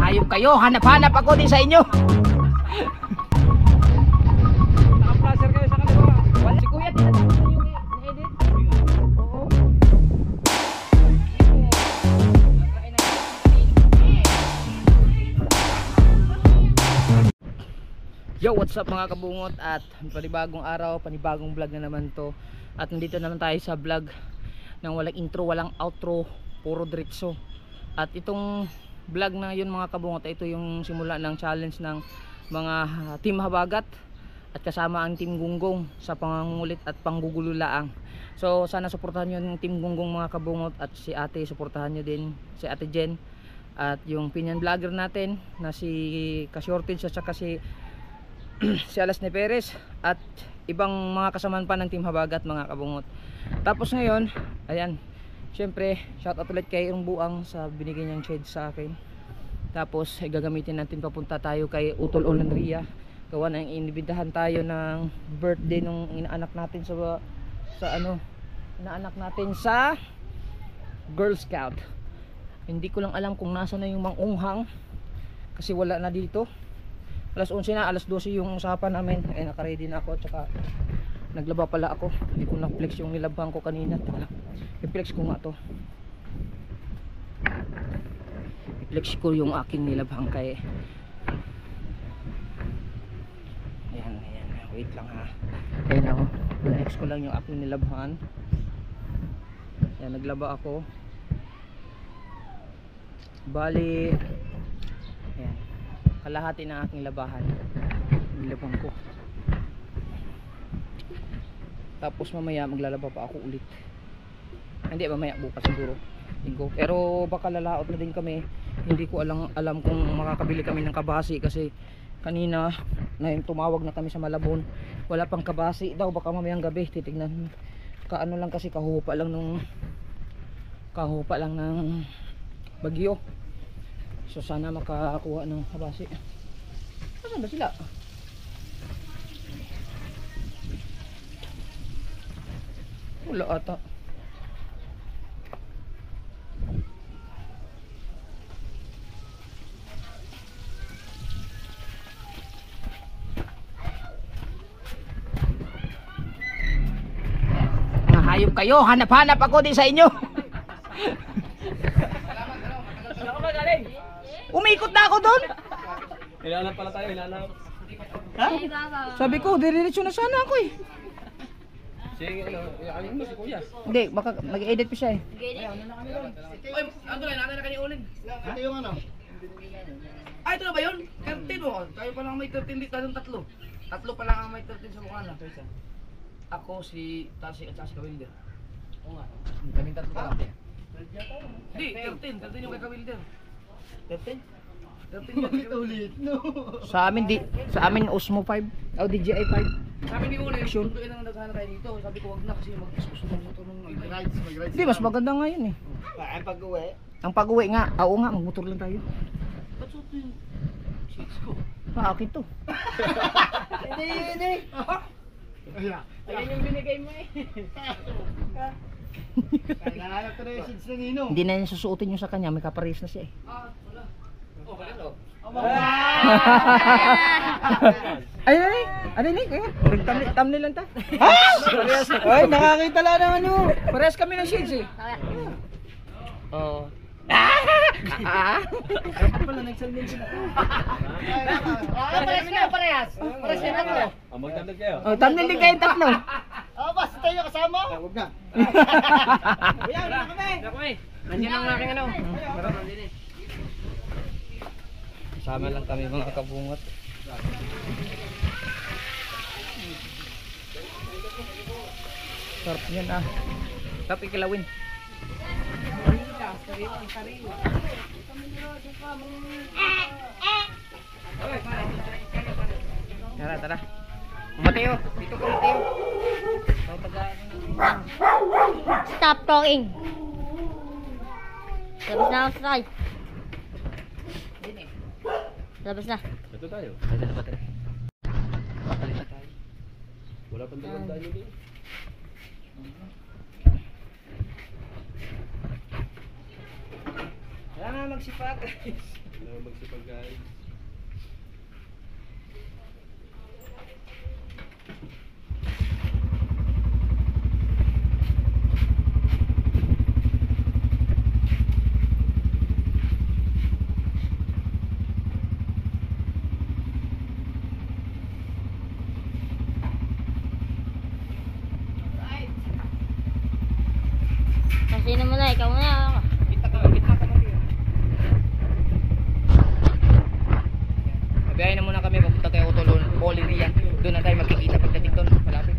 hayop kayo, hanap-hanap ako din sa inyo. Naka-flasher kayo sa kanila. Wala si kuya, tinatapos na yung edit. Oo. Yo, what's up mga kabungot? At panibagong araw, panibagong vlog na naman to. At nandito naman tayo sa vlog ng walang intro, walang outro, puro diretso. At itong vlog na yun mga kabungot, ito yung simula ng challenge ng mga team habagat at kasama ang team gunggong sa pangungulit at panggugululaang. So sana suportahan nyo yung team gunggong mga kabungot, at si ate suportahan nyo din, si ate Jen, at yung pinyan vlogger natin na si Ka-Shortage at saka si Alas ni Perez at ibang mga kasamaan pa ng team habagat mga kabungot. Tapos ngayon, ayan, syempre shoutout ulit kay Irong Buang sa binigay niyang shade sa akin. Tapos gagamitin natin papunta tayo kay Utol Olandria. Gawa na inibitahan tayo ng birthday nung inaanak natin sa inaanak natin sa Girl Scout. Hindi ko lang alam kung nasa na yung mangunghang kasi wala na dito. Alas 11 na, alas 12 yung usapan namin. Ay naka-ready na ako, tsaka naglaba pala ako. Hindi ko na-flex yung nilabang ko kanina. I-flex ko nga to. I-flex ko yung aking nilabang kay. Ayan, ayan. Wait lang ha. Ayan ako. I-flex ko lang yung aking nilabhan. Ayan, naglaba ako. Bali, ayan, kalahati ng aking labahan, nilabang ko. Tapos mamaya maglalaba pa ako ulit. Hindi, mamaya bukas siguro linggo. Pero baka lalaot na din kami. Hindi ko alam kung makakabili kami ng kabasi kasi kanina na tumawag na kami sa Malabon, wala pang kabasi daw. Baka mamayang gabi titignan. Kaano lang kasi kahupa lang ng bagyo. So sana makakuha ng kabasi. Saan ba sila? Wala ata. Mga hayop kayo, hanap-hanap ako din sa inyo. Umikot na ako doon. Ilalap pala tayo, ilalap. Ha? Sabi ko, diretso na sana ako eh. Sige, ano mo si Kuya? Hindi, baka mag-edit pa siya eh. Ay, ando na, natin na kanya uling. Ito yung ano? Ay, ito na ba yun? 13 o. Tayo pa lang may 13 dito, tayo tatlo. Tatlo pa lang ang may 13 sa mukha na. Ako, si Tasi at si Kawilder. Oo nga. Kaming tatlo pa lang. Hindi, 13 yung kay Kawilder. 13? 13 Ulit, no? Sa amin Osmo 5, o DJI 5. Sabi ni Uli, sunduin lang ang naghahanap tayo dito. Sabi ko, wag na kasi mag-discuss ng motor ng Mag-rides. Hindi, mas maganda nga yun eh. Ang pag-uwi. Ang pag-uwi nga, oo nga, magmotor lang tayo. Ba't suot mo yung shades ko? Akin to. Hindi. Ayan. Ayan yung binigay mo eh. Kailangan ko na yung seeds ng Nino. Hindi na niya susuotin yung sa kanya, may kapares na siya eh. Wala. Oh, wala to. Ay, ano ni? Thumbnail lang ta. Ay, nakakita lang naman yun. Parehas kami ng shades eh. Oo. Dapat pala nagsalmin sila. Parehas na, parehas. Parehas na tatlo. Magtandog kayo. Oh, thumbnail din kayo tatlo. Basta tayo kasama. Huwag na. Kuya, wala kami. Wala kami. Nandiyan ang aking ano. Meron, nandiyan eh. Sama lang kami mga kabungot. Sarap yan ah. Sarap ikilawin. Tara, tara. Mateo, dito ko Mateo. Stop talking. Labas na ako, Stray. Labas na. Ito tayo. Ito na ba tayo? Papalit na tayo. Wala pang dalang tayo dito. Kailangan magsipag. Sino muna? Ikaw muna. Kita ka, kita ka natin. Mabiyahin na muna kami, papunta tayo Otolon, Polirian. Doon na tayo magkikita pagdating doon, malapit.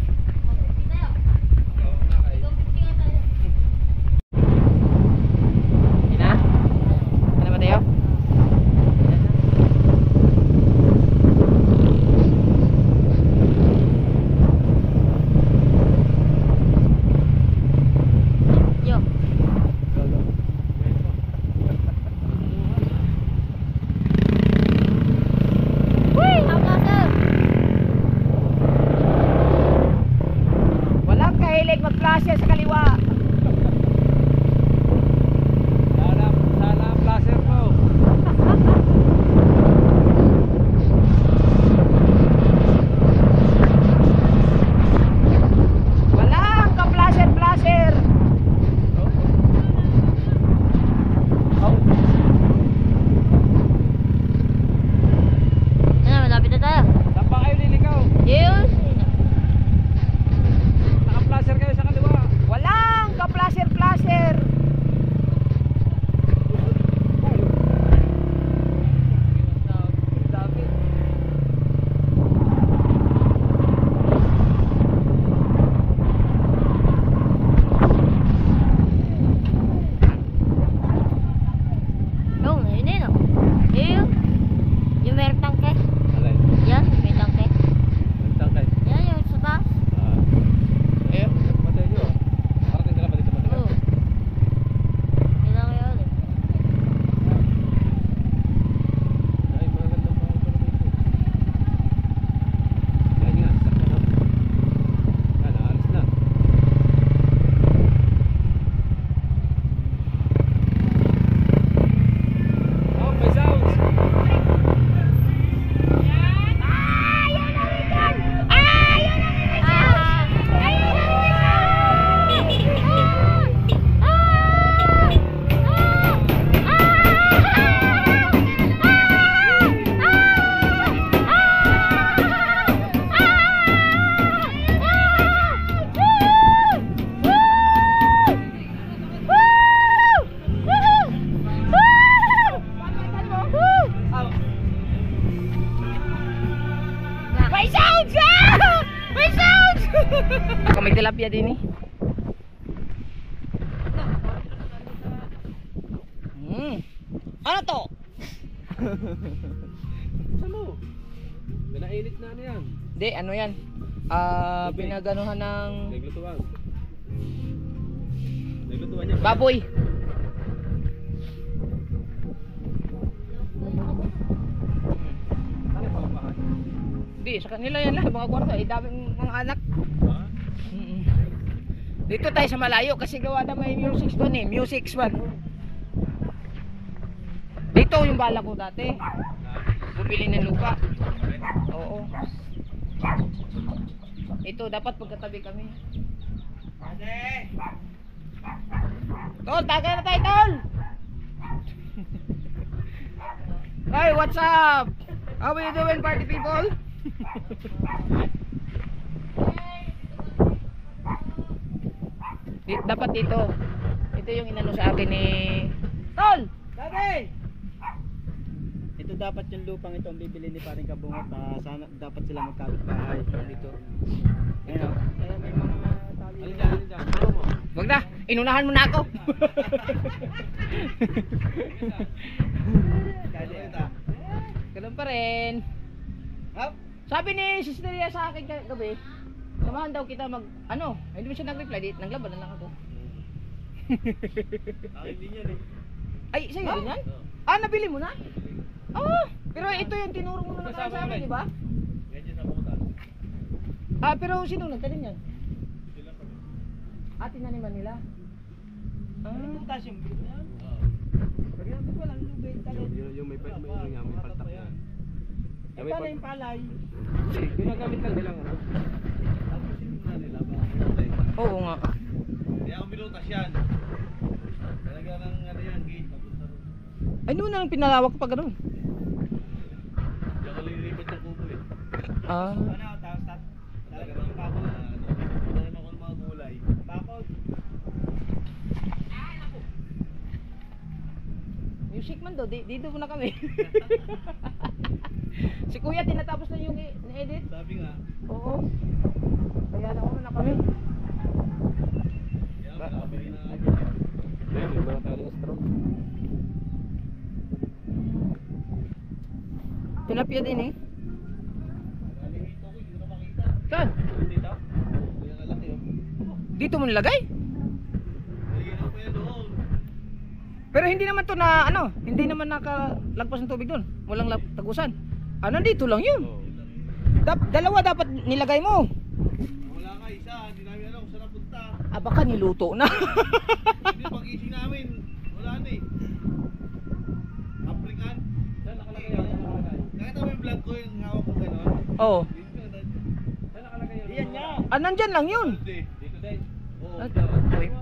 Ina? Ano ba tayo? Yo. Uy, hanggang sir. Walang kahilig mag-flasher sa kaliwa. Sana flasher mo. Walang ka-flasher. Ano, malapit na tayo. Saan pa kayo liligaw? Yun. Naka-flasher kayo sa kaliwa. Walang ka-flasher. Yung, yun yun. Yun. Yung merong tangke. Alay. Yan, may tangke. Tangkay. Yan, yung sa taas. Eh, matay nyo. Parating ka lang ba dito matagal? Oo. Kailangan kayo ulit. Ay, magaganda pa ako dito. Yan nga, sakto na. Yan, aalis na. Oh, may sounds! May sounds! May sounds! Baka may tilapia din eh. Ano to? Saan mo? Pinainit na ano yan? Hindi, ano yan? Pinaganuhan ng Naglutuan. Naglutuan niya. baboy. Ano pa ba? Hindi, sa kanila yan lang, mga kwarto. Eh, daming mga anak. Ha? Mm-mm. Dito tayo sa malayo kasi gawa na may music doon eh. Music man. Dito yung bala ko dati. Bumili ng lupa. Oo. Ito, dapat pagkatabi kami. Tol, tagay na tayo, Tol! Hey, what's up? How are you doing, party people? Dapat dito. Ito yung inano sa akin ni Tol! Dati! Ito dapat yung lupang ito ang bibili ni Paring Kabungot. Sana dapat sila magkabit bahay dito. Ito. Kaya may mga tali. Alin dyan, alin dyan. Ano mo? Wag na, inunahan mo na ako. Ganun pa rin. Hop. Sabi ni Sister Ria sa akin gabi, samahan daw kita mag, ano, hindi mo siya nag-reply, naglaban na lang ako. Akin din yan eh. Ay, sa'yo din yan? Ah, nabili mo na? Oo, pero ito yung tinuro mo na sa akin, di ba? Ganyan sa pumunta. Ah, pero sino nagtanim yan? Ah, tinaniman nila. Ah, Butas yung bibili. Oo. Pagkakabit walang lubid. Yung may paltak yan. Eh, paano yung palay? Ginagamit lang nilang ano. Oo nga. Kaya ako binutas yan. Talaga ng ano yan, gate. Ay, mo na lang pinalawak pa gano'n. Hindi ako lilipat ng kubo eh. Ah. Ano, tapos Talaga ng pako na ano. Pinahin ako ng mga gulay. bakod. Music man do, dito muna kami. Si Kuya tinatapos na yung na-edit. Sabi nga, Oo. Kaya na na kami. kaya nakabili na ako. May mga taling straw. Tilapia din eh. Galing ito ko, hindi ko na makita. Saan? Dito? Kaya kalaki oh. Dito mo nilagay? Nalinaw ko yan doon. Pero hindi naman to na ano, hindi naman nakalagpas ng tubig doon. Walang tagusan. Ah, nandito lang yun. Oo. Dalawa dapat nilagay mo. Wala ka isa, hindi namin alam kung saan napunta. Ah, baka niluto na. Hindi pag-ising namin, wala na eh. Aplikan. Saan nakalagay yan? Nakita mo yung vlog ko yung hawak ko gano'n? Oo. Saan nakalagay yan? Diyan niya. Ah, nandyan lang yun. Hindi. Dito din. Oo. Ah,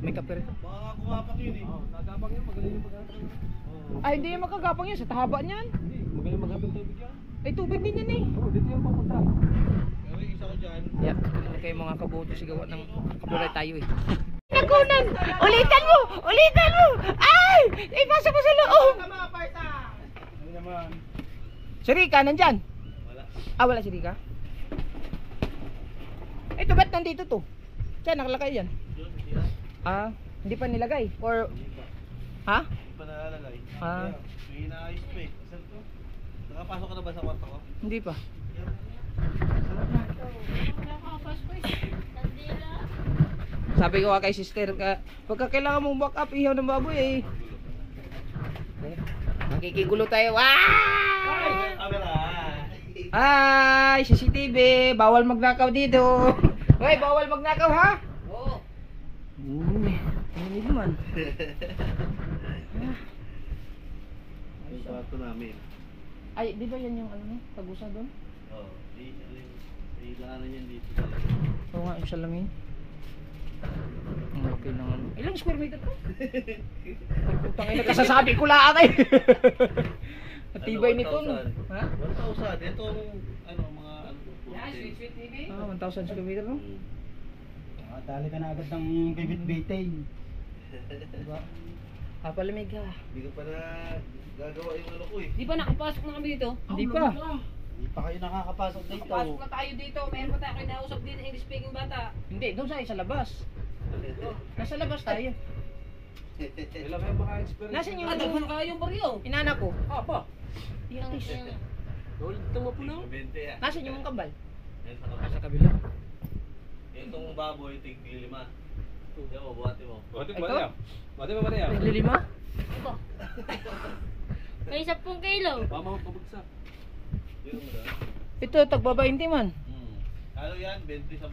may kape rin. Baka kumapak yun eh. Oo, nagabang yun. Magaling yung pagkakataon. Oo. Ay, hindi yung makagapang yun. Sa tahaba niyan. Hindi, magaling maghapong tubig yan. Ay, tubig din yan eh. Oo, dito yung papunta. Pero yung isa ko dyan. Yeah, kayo mga kabuto sigawan ng kabulay tayo eh. Nakunan! Ulitan mo! Ulitan mo! Ay! Ipasa mo sa loob! Ano naman? Si Rika, nandyan? Wala. Ah, wala si Rika? Ito, ba't nandito to? Saan, nakalakay yan? Yun, hindi na. Ah, hindi pa nilagay? Or, Hindi pa. ha? Hindi pa nalalagay. Ah. Kaya, may inaayos pa eh. Saan to? Nakapasok ka na ba sa kwarto ko? Hindi pa. Sabi ko nga kay sister, pagka kailangan mong back up, ihaw ng baboy eh. Makikigulo tayo. Ah! Camera! Ay, CCTV, bawal magnakaw dito. Hoy, bawal magnakaw ha? Oo. Ano naman? Yung kwarto namin. Ay, di ba yan yung ano, tagusa doon? Oo. May laanan yan dito. Oo nga, yung salamin. Okay naman. Ilang square meter to? Putang ina, kasasabi ko lang eh. Matibay nito. No? 1,000. Ha? 1,000. Itong ano mga ano. Yan, Sweet TV. Ah, 1,000 square meter no? Ah, dali ka na agad ng bibit-bitin. Diba? Ah, palamig ha. Hindi ko pa na gagawa yung ano ko eh. Di ba nakapasok na kami dito? Hindi pa. Hindi pa kayo nakakapasok dito. Nakapasok na tayo dito. Meron pa tayo kinausap din ng English speaking bata. Hindi, doon sa labas. Nasa labas tayo. Wala kayo baka experience. Nasaan yung Ano ba kayo yung baryo? inana ko? Apa. Yung Ulit mo po na. 20 ah. Nasaan yung kambal? Yan sa kapatid. Sa kabila. Itong baboy, tig 5. Yan mo, buhati mo. Ito? Buhati mo ba niya? Naglilima? Ito. May 10 kilo. Mama mo pabagsak. Yun mo na. Ito, tagbaba hindi man. Ano yan? 20-10.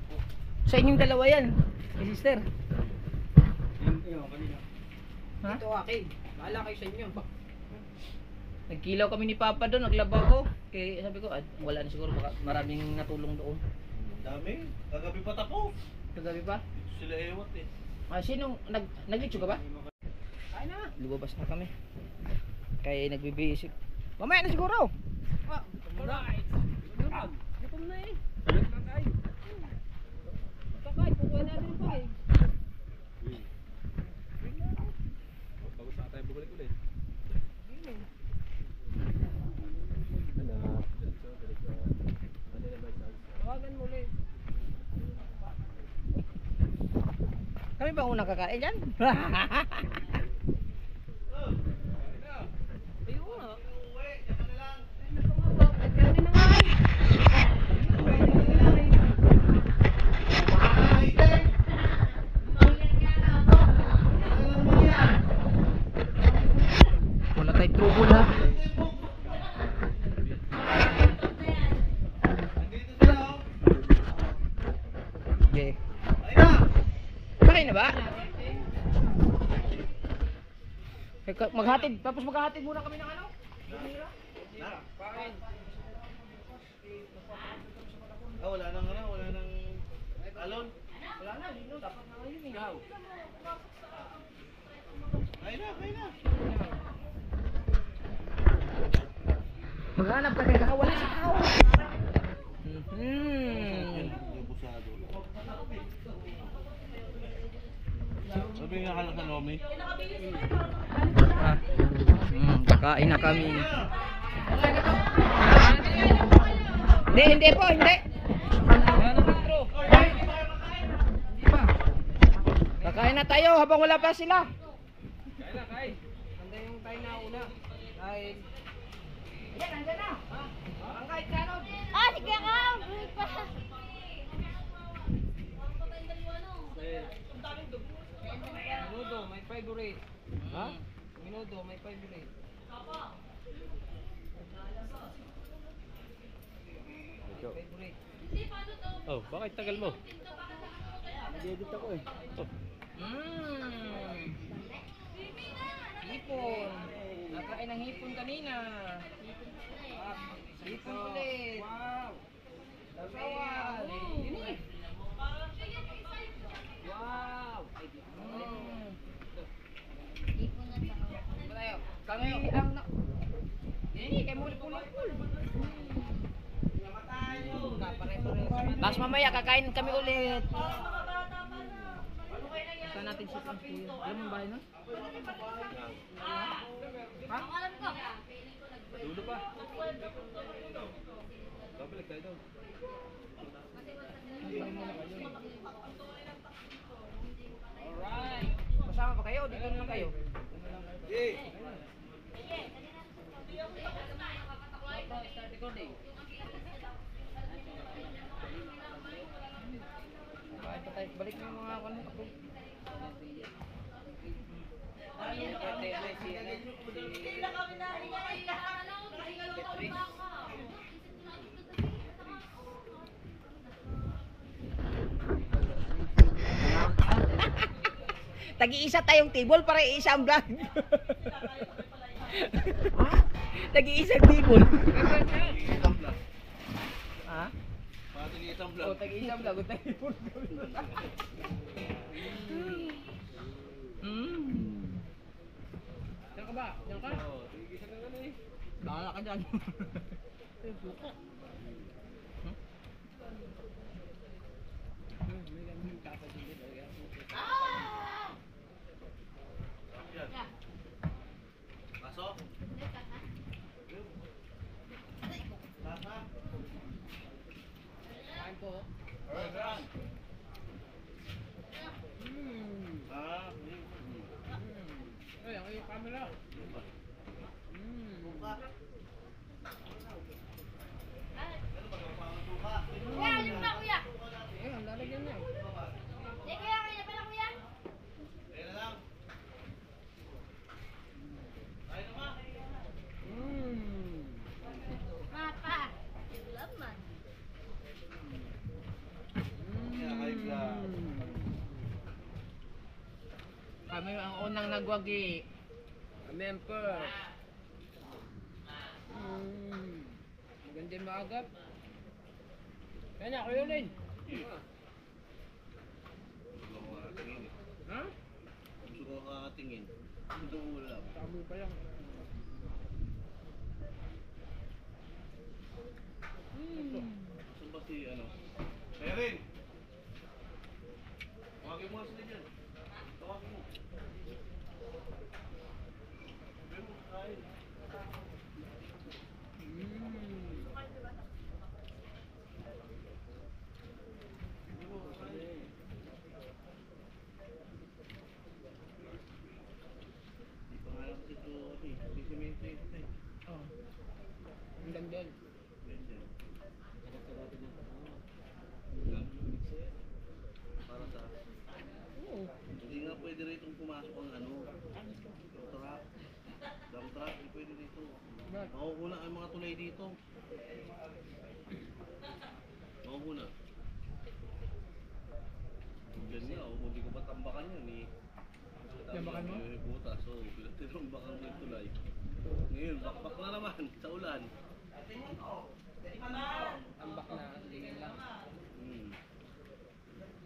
Sa inyong dalawa yan. May sister. Ha? Ito akin. Bahala kayo sa inyo. Nagkilaw kami ni Papa doon, naglaba ko. Kaya sabi ko, wala na siguro, baka maraming natulong doon. Dami. Kagabi pa tapos. Kagabi pa? Dito sila ewat eh. Ah, sinong, naglitso ka ba? Ay na. Lumabas na kami. Kaya nagbibisip. Mamaya na siguro. Alright. Gutom na eh. Kakain, kukuha natin pa eh. Bagus na tayo bumalik ulit. Tawagan mo ulit. Kami ba unang kakain dyan? Ayun nga. Wala tayong trouble ha. Okay. Kakain na ba? Maghatid, tapos maghahatid muna kami ng ano? Na? Ah, wala nang ano, wala nang alon. Wala na, dito. Dapat na ngayon eh. Kain na, kain na. Maghanap ka kaya wala sa tao. Busado. Sabi nga kalak na Lomi. Kakain na kami. Hindi po, hindi. Kakain na tayo habang wala pa sila. Handa yung tayo na una. Kain. Ayan, handa na. Ang kahit kanod. Ah, sige ka! Bulit pa! Minudo, may favorite. Ha? Minudo, may favorite. Favorite. Oh, bakit tagal mo? Nag-edit ako eh. Hipon. Nakain ng hipon kanina. Hipon ulit. Wow. Sasawan. Wow. Kami ang na... Hindi, kayo muli-puli. Tapos mamaya kakain kami ulit. Saan natin si Kuya? Alam mo ang bahay na? Ha? Dulo pa. Babalik tayo doon. Alright. Kasama pa kayo? Dito na lang kayo. Yay! Start recording. Balik mo yung mga ano ako. Tagi-isa tayong table para iisa ang vlog. Tagi-isang table. Itang vlog. Ha? Pati itang O, vlog. tag-isang vlog. Diyan ka ba? Diyan ka? Oo, tigisa ka nga eh. Bahala ka dyan. Yan. Pasok. Sasa. Kain po. Organ. Ah, Ay, ang yung camera. Kuya, alim na kuya! Eh, ang lalagyan niya. Sige kuya, kaya pala kuya! Ayan na lang. Tayo naman. Mapa! Laman! Yeah, high blood. Kami ang unang nagwagi. Kami ang first. Maganda yung maagap. Kaya na, kuya Lin. Gusto ko kakatingin eh. Ha? Gusto ko kakatingin. Gusto ko ulam. Tabo pa lang. Saan ba si ano? Erin! Tawagin mo nga sila dyan. Tawagin mo. Sabi mo, kain. Sabi mo, kain. Di pa nga lang kasi ito, sisimento ito eh. Oh. Ang ganda. Ganyan. Para sa hindi nga pwede rito pumasok ang ano yung truck dump truck, hindi pwede dito makuhuna ang mga tulay dito makuhuna yan nga, hindi ko patambakan yan eh Tambakan mo? may butas, so pinagtitambakan ko yung tulay Ngayon, bakbak na naman sa ulan. Ambak na, tingin lang.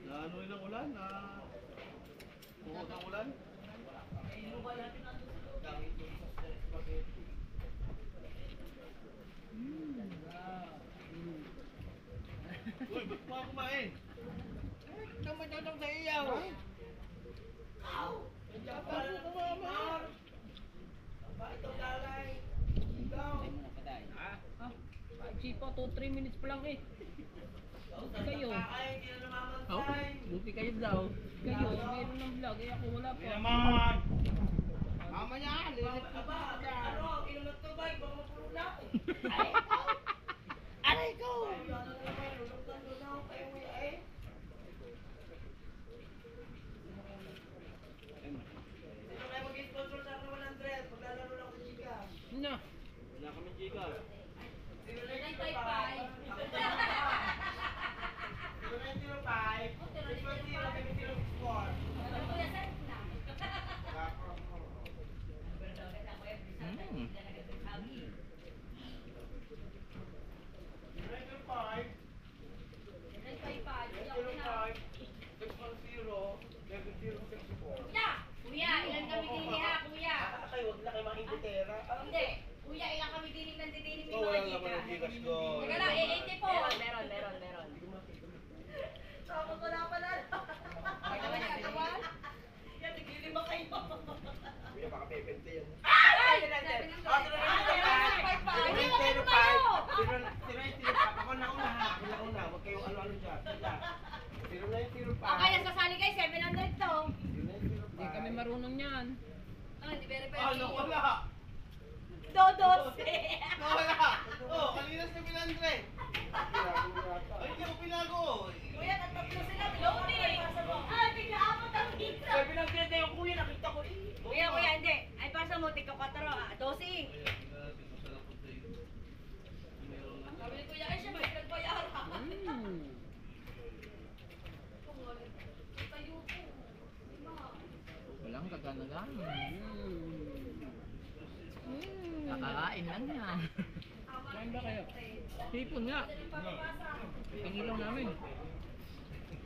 Na ano yun ang ulan? Na buhos ang ulan? Uy, ba't pa kumain? Namatotong sa iyaw. Sipa, 2-3 minutes pa lang eh. Buti kayo. Oh, buti kayo daw. Kayo, meron ng vlog eh. Ako wala pa. Naman! Mamaya, lilit ko pa. Aray ko! Na. Wala kami chika. Kuya, ilan kami din ha, kuya? Hindi. Kuya, ilan kami dinig ng didinig ni Oh, mga wala naman ang chika? chikas ko. Teka lang, 80 po. Meron. Tapos wala pa na. Ay, naman yan, kawan? Yan, naglilima kayo. Kuya, baka pepente yan. Ay! Sabi ng Hindi mo kayo kayo! Ako na una. Huwag kayong ano-ano dyan. Sila. 0905. Okay, nasasali kayo, 700 to. Hindi kami marunong yan. Hindi very Ano, wala! Dodos! Wala! Oh, kanina sa Pinandre! Ay, hindi ako pinago! Kuya, tatatlo sila. Loading! Tigla apat ang pizza. Sabi ng pinatay yung kuya, nakita ko eh. Kuya, hindi. Ay, pasa mo, tika 4, 12. Sabi ni Kuya, ay siya, may nagbayara. Walang kagana-gana. Kakakain lang yan. Kain ba kayo? Hipon nga. Pinilaw namin.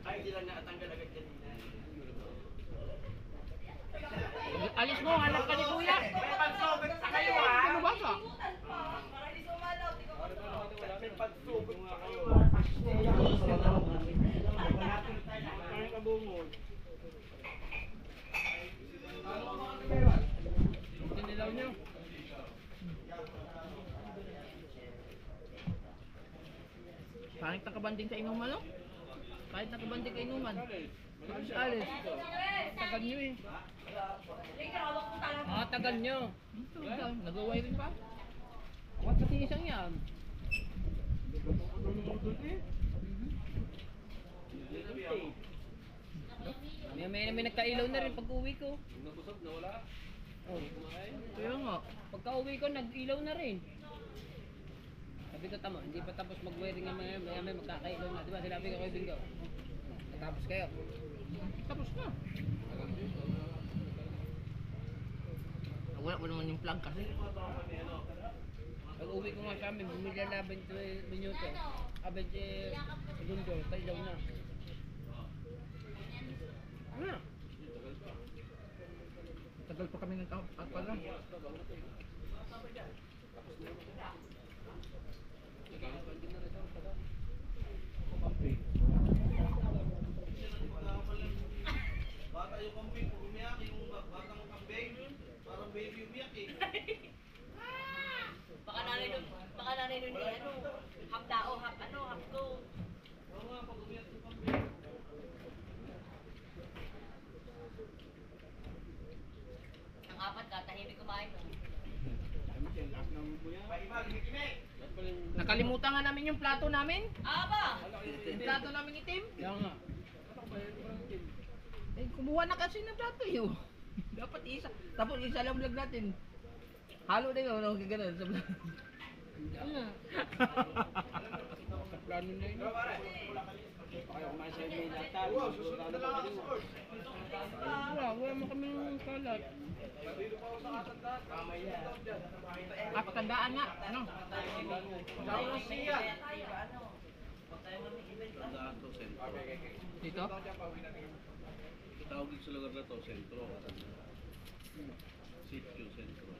Ay, hindi lang nakatanggal agad kanina. Alis mo, hanap ka ni Kuya. May pagsubit sa kayo ha! Ano ba sa? Para di sumalaw, tika 4. May pagsubit nga kayo. Parang kabungod. Pinilaw nyo. Kahit nakabanding sa inuman, no? Kahit nakabanding ka inuman. Alis. Tagal nyo eh. Tagal nyo. Nag-away rin pa. Huwag pati isang yan. May nagkailaw na rin pag uwi ko. Nabusog na wala? Oh. Kaya nga. Pagka uwi ko, nag-ilaw na rin. Sabi ko tama, hindi pa tapos mag-wearing nga maya magkakailaw na. Diba sinabi ko kay Bingo? Natapos kayo. Tapos na. Wala ko naman yung plug kasi. Pag uwi ko nga sa amin, bumili na 20 minuto. 20 segundo, kailaw na. Ano? Tagal pa kami ng pala. Bata yung kambing, pag umiyak, yung batang kambing, parang baby umiyak eh. Baka nanay nun ni ano, hapdao, hapko. Oo nga, pag umiyak yung kambing. Ang apat ka, tahimik kumain nun. Nakalimutan nga namin yung plato namin. Aba! Yung plato namin itim. Kaya nga. Eh, kumuha na kasi ng plato yun. Dapat isa. Tapos isa lang vlog natin. Halo na yun, ano gano'n sa vlog. Ano? Sa plano na yun. Kaya kumain sa may latal. Wow, susunod na lang ako, Lord. Wala mo kami ng kalat. Ah, patandaan nga. Ano? Tandaan to, sentro. Dito? Tawag din sa lugar na to, sentro. Sitio, sentro.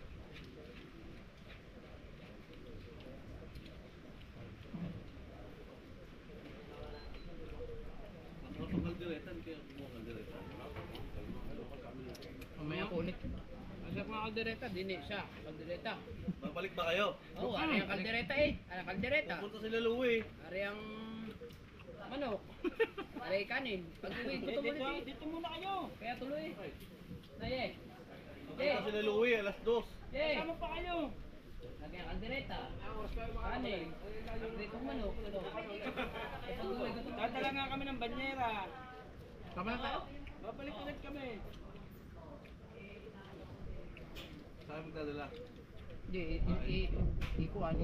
Ang otong kalderetan, kaya kumuha kalderetan. Mamaya ko ulit. Kasi mga kaldereta, dini siya. Kaldereta. Babalik ba kayo? Oo, ano yung kaldereta eh? Ano kaldereta? Pupunta sila Luwi. Ari ang manok. Ari kanin. Pag uwi ko tumuloy. Dito muna kayo. Kaya tuloy. Naye. Pupunta sila Luwi, alas 2. Ye. Sama pa kayo. Lagyan ang kaldereta. Kanin. Dito manok. Ano? Pag uwi ko tumuloy. Dadala nga kami ng banyera. Tama na tayo? Babalik ulit kami. Saan magdadala? Hindi, ikuan,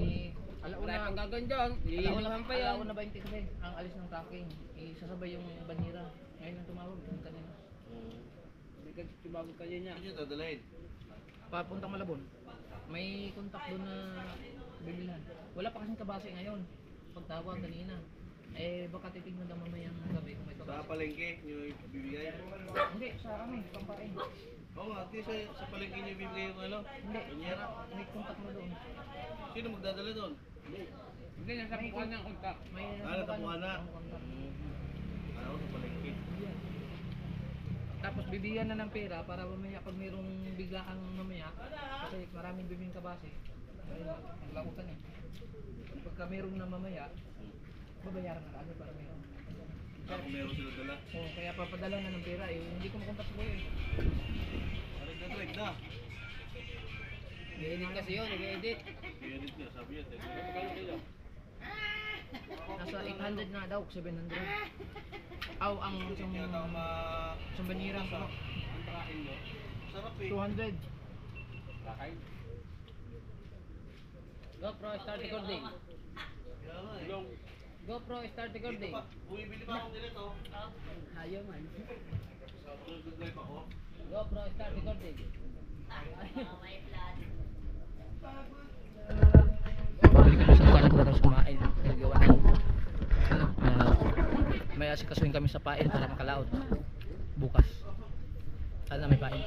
alauna. Ang gagandyan. Alauna pa yan. Alauna 20 kasi ang alis ng tracking. Isasabay yung banira. Ngayon ang tumawag. Yung kanina. Hindi ka tumawag kayo niya. Saan yung dadalahin? Papuntang Malabon. May kontak doon na bibilhan. Wala pa kasing kabase ngayon. Pagtawag kanina. Eh baka titignan daw mamayang gabi kung may Sa kabase. palengke, nyo ibibigay? Hindi, sa kami, pampain. Oo nga, di sa palengke nyo ibibigay yung ano? Hindi, Banyera? may kontak mo doon. Sino magdadala doon? Hindi, nasa bukuan ng kontak. May Natapuan na. kontak. Ano, sa palengke. Tapos bibigyan na ng pera para mamaya pag mayroong biglaan mamaya kasi maraming bibing kabase ayun, maglakutan eh pagka mayroong na mamaya babayaran na agad para mayroon Kung meron sila dala. so kaya papadala na ng pera eh hindi ko makontak ko eh Arag na. i-edit kasi yun i-edit I-edit niya, sabi niya. nasa 800 na daw 700 aw ang isang banira ko Sarap eh. 200 GoPro start recording. Kaya nga eh. GoPro start Dito recording. pa, bumibili pa akong nilito. Ayaw man. Sa nag-drive ako. GoPro start recording. Balik kami sa kuwan para kumain. Nagawa ng may asikasuhin kami sa pain para makalaot bukas. Sana may pain.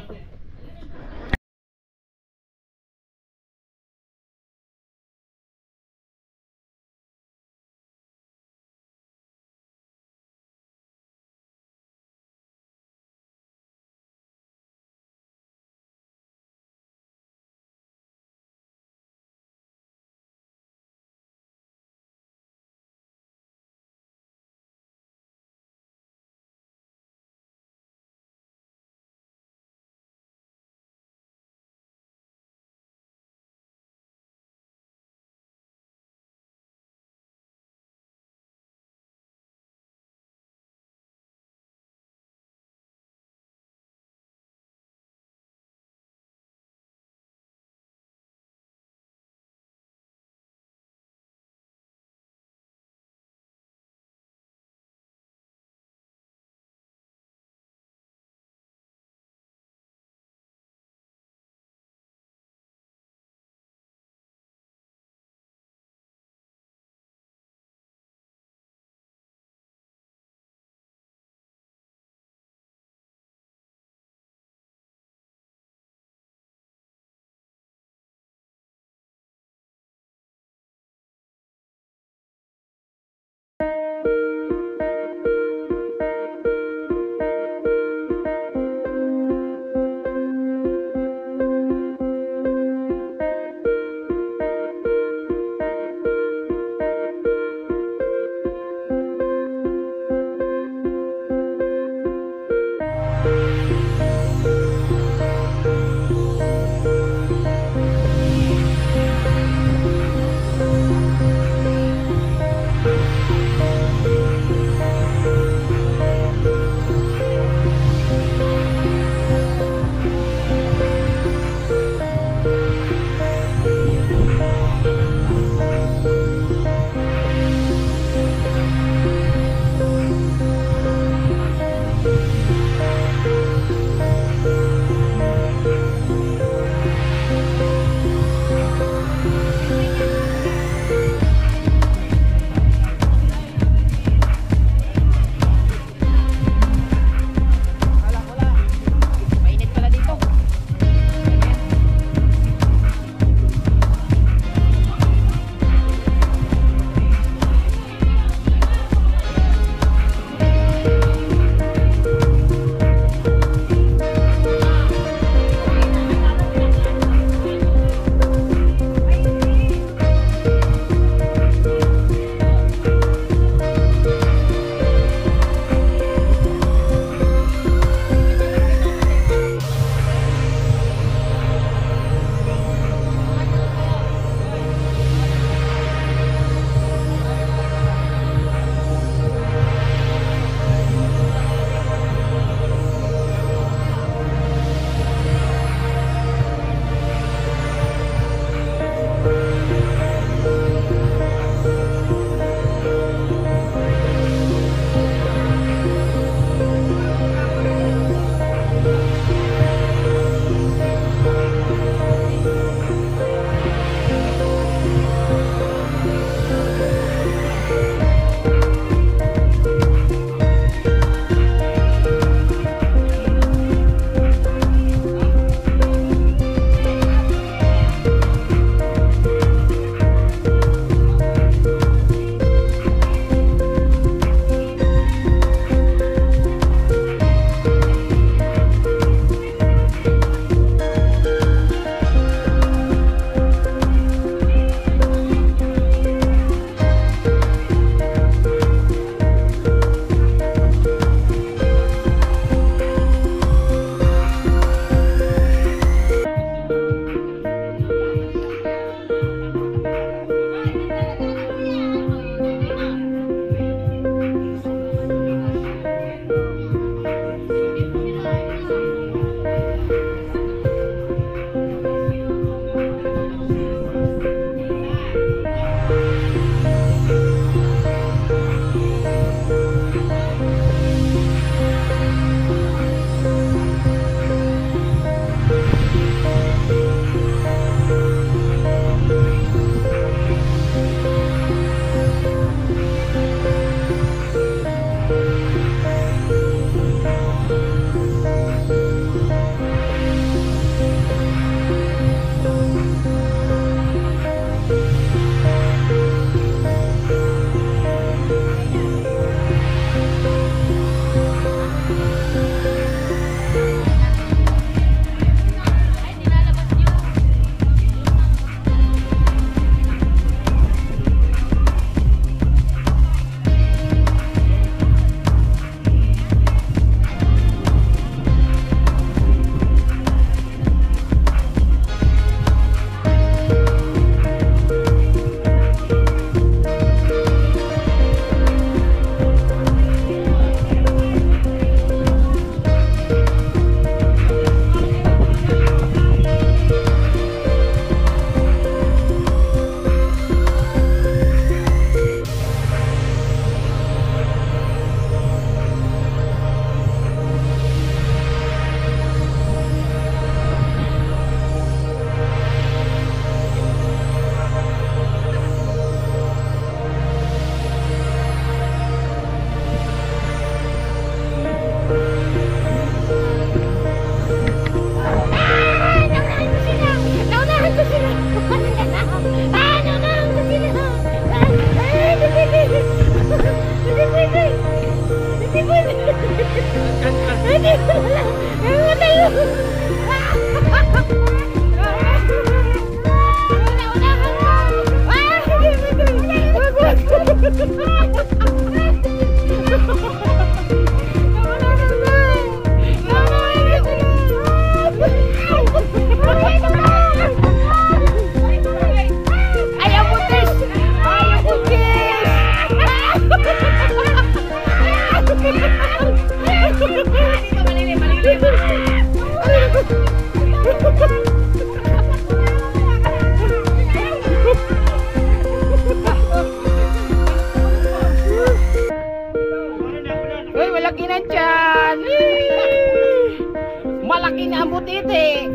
ang butiti.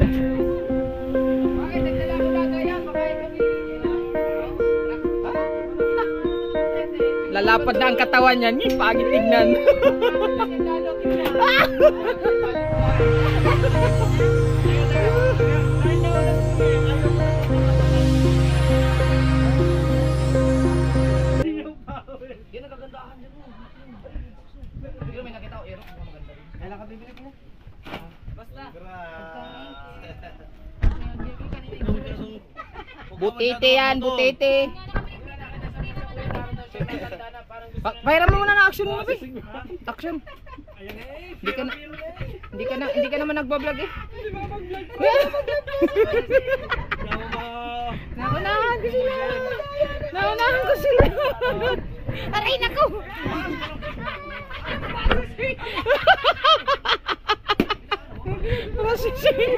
Bakit nagdala ko na yan? Makain kami. Lalapad na ang katawan niya. Ni pangit tignan. Yan ang kagandahan dyan mo. Hindi may nakita ko, Aerox, mga maganda rin. Kailan ka bibili ko? Basta. Butiti yan, butiti. Bayaran mo muna na action mo, Pi. Action. Hindi ka naman nagbablog eh. Naunahan ko sila. Naunahan ko sila. Aray nako. Processing.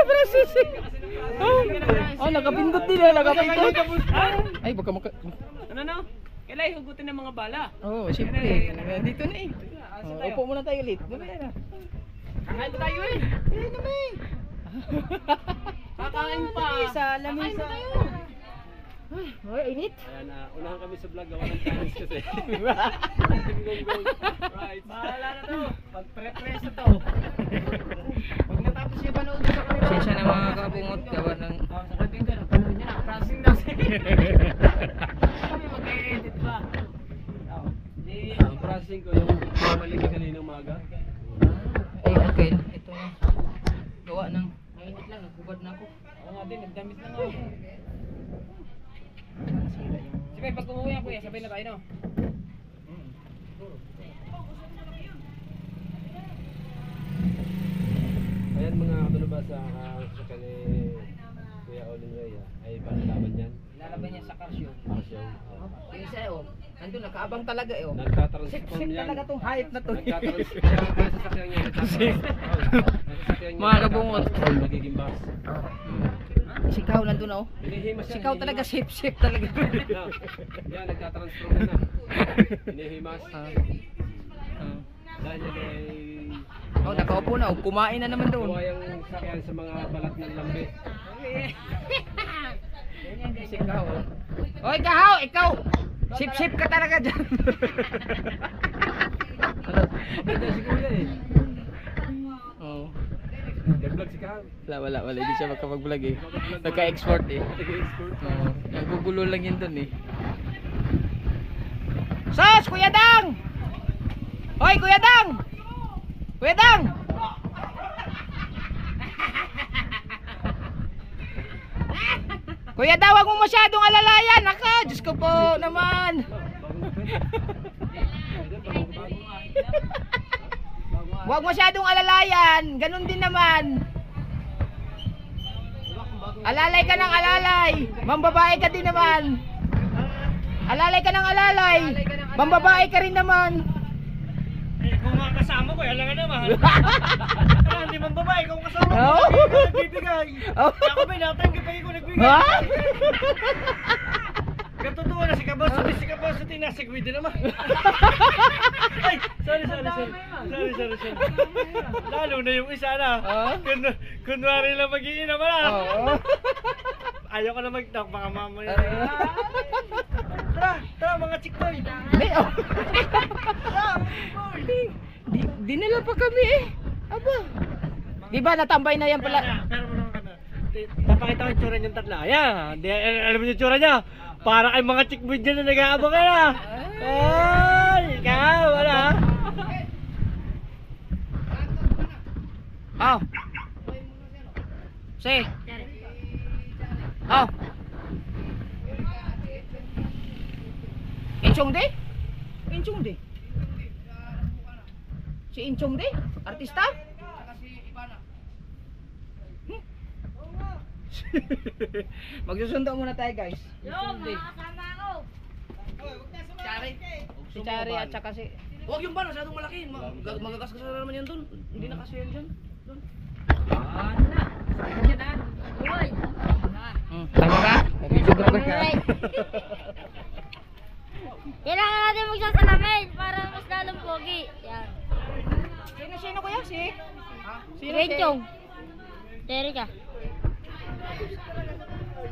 Processing. Oh, nakapindot din eh, nakapindot. Ay, baka maka... Ano? Kailan hugutin ng mga bala? Oo, oh, siyempre. Dito na eh. Oh, upo muna tayo ulit. Doon na. Kakain pa tayo eh. Ayun na eh. Kakain pa. Sa lamisa. Ay, init. Ayan, unahan kami sa vlog. Gawa ng Chinese kasi. Right. Bahala na to. Pag-prepare na to. Pag natapos yung panood sa kanila. Sensya na mga kabungot. Gawa ng... Sa kaibigan, napanood niya na. Prancing na siya. Kami mag-edit pa. Ang processing ko yung mamali ka kanina umaga. Ay, okay. Ito na. Gawa ng... Mainit lang, nagubad na ako. Oo nga din, nagdamit na nga ako. Sige, pag umuwi ako sabay na tayo no? Ayan mga kalubasa sa kani Kuya Olin Rhea ay panlaban yan. Lalaban niya sa karsyo. Kasi Yung isa oh. Nandun, nakaabang talaga eh oh. nagtatransform Sip yan. talaga tong hype na to. Sasakyan niya. Mga kabungot. Magiging bus. Sikaw nandun oh. Hinihimas yan. Sikaw talaga, sip talaga. Yan, nagtatransform na. Hinihimas. Dahil yan ay... Oh, nakaupo na oh. Kumain na naman doon. Gawa yung sakyan sa mga balat ng lambe. Sikaw oh. Oy, kahaw, ikaw. Sip ka talaga dyan. Ganda si Kuya eh. Oh. Nag-vlog si Kahal. Wala. Hindi siya makapag-vlog eh. Nagka-export eh. Nag-export. Oo. Nagugulo lang yun dun eh. Sos! Kuya Dang! Hoy, Kuya Dang! Kuya Dang! Kuya Dang, wag mo masyadong alalayan. Naka, Diyos ko po naman. Wag masyadong alalayan. Ganun din naman. Alalay ka ng alalay. Mambabae ka din naman. Alalay ka ng alalay. Mambabae ka rin naman. Eh, kung mga kasama ko, alam nga naman. Hindi man babae, kung kasama ko, Oh. nagbibigay. Oh. Ako ba, natanggapay ko nagbigay. Ha? Katotoo na si Kaboso, tinasagwi din naman. Ay, sorry. Lalo na yung isa na. Oh. Kunwari lang mag-iinom na. Oo. Ayaw ko na mag-talk, baka mamaya. Tara mga chikboy. Hindi, oh. Dinala pa kami eh. Aba. Di ba natambay na yan pala? Pero mo naman na. Papakita ko yung tsura niyong tatla. Ayan, alam mo yung tsura niya. Para kay mga chikboy dyan na nag-aabang ka na. Ay, ikaw, wala. Oh. Si. Oh. Inchong de? Inchong de. Si Inchong de? Artista? Magsusundo muna tayo guys. Yo, makakasama ako. Chari. Si Chari at saka si... Huwag yung ban, masyadong malaki. Magagasgas na naman yan dun. Hindi na kasi yan dyan. Dun. Uy! Tama ba? Mag-videographer ka. Kailangan natin magsasalamin para mas lalong pogi. Yan. Sino kuya? Si? Sino si... Renchong. Terika.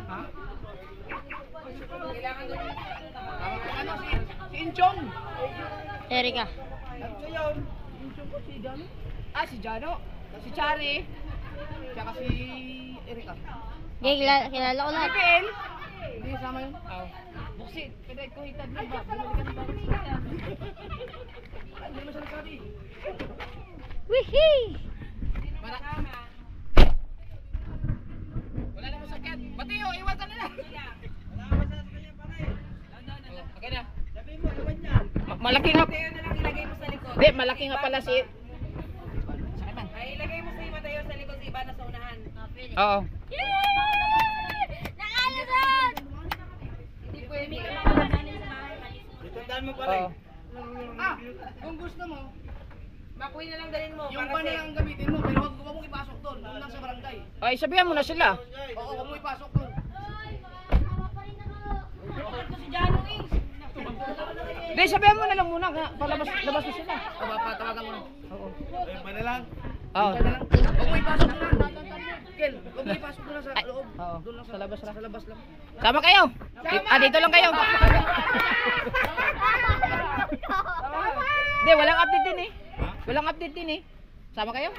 Ha? Kailangan doon. Ano si Inchong? Terika. Ano yun? Inchong ko si Jano? Ah, si Jano. Si Chari. Tsaka si Erika. Okay, kilala ko lahat. PL? Hindi sama yun? Oo. Buksit. Pwede ko hitad mo ba? Bumalik ka ng bagay sa yan. Ay, hindi mo siya nagsabi. Wihee! Wala namang sakyan. Mateo, iwan ka na lang. Okay na. Malaki nga. Mateo na lang ilagay mo sa likod. Hindi, malaki nga pala si... Ay, ilagay mo si Mateo sa likod, si Iba na sa unahan. Oo. Nakalusot! Hindi pwede ka makakananin sa bahay. Itandaan mo pa Oo. Ah, kung gusto mo, Makuwi na lang dalhin mo. yung para pan na safe. lang ang gamitin mo, pero huwag mong ipasok doon. Doon lang sa barangay. Ay, sabihan mo na sila. Oo, huwag mo ipasok doon. Hindi, sabihan mo na lang muna. Palabas labas na sila. O, papatawagan mo na. Oo. Ay, pa na lang. Oo. Huwag mo ipasok doon. Kel, huwag mo ipasok doon sa loob. Oo. Doon lang Sa labas lang. Sa labas lang. Sama kayo. Dito lang kayo. Hindi, walang update din eh. Walang update din eh. Sama kayo?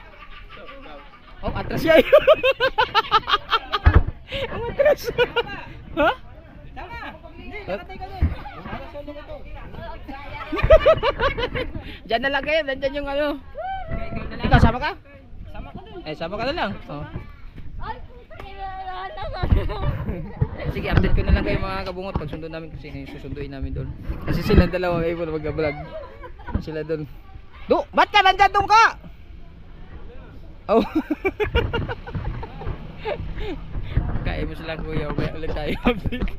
Oh, atras siya. Ang atras. Ha? Tama. Hindi, nakatay ka doon. Diyan na lang kayo, nandiyan yung ano. Ikaw, sama ka? Sama ka doon. Eh, sama ka na lang. Oh. Sige, update ko na lang kayo mga kabungot pag sundo namin kasi susunduin namin doon. Kasi sila dalawa kayo na mag-vlog. Sila doon. Do, ba't ka nandyan doon ka? Oh. Kaya mo sila kuya, may ulit tayo update.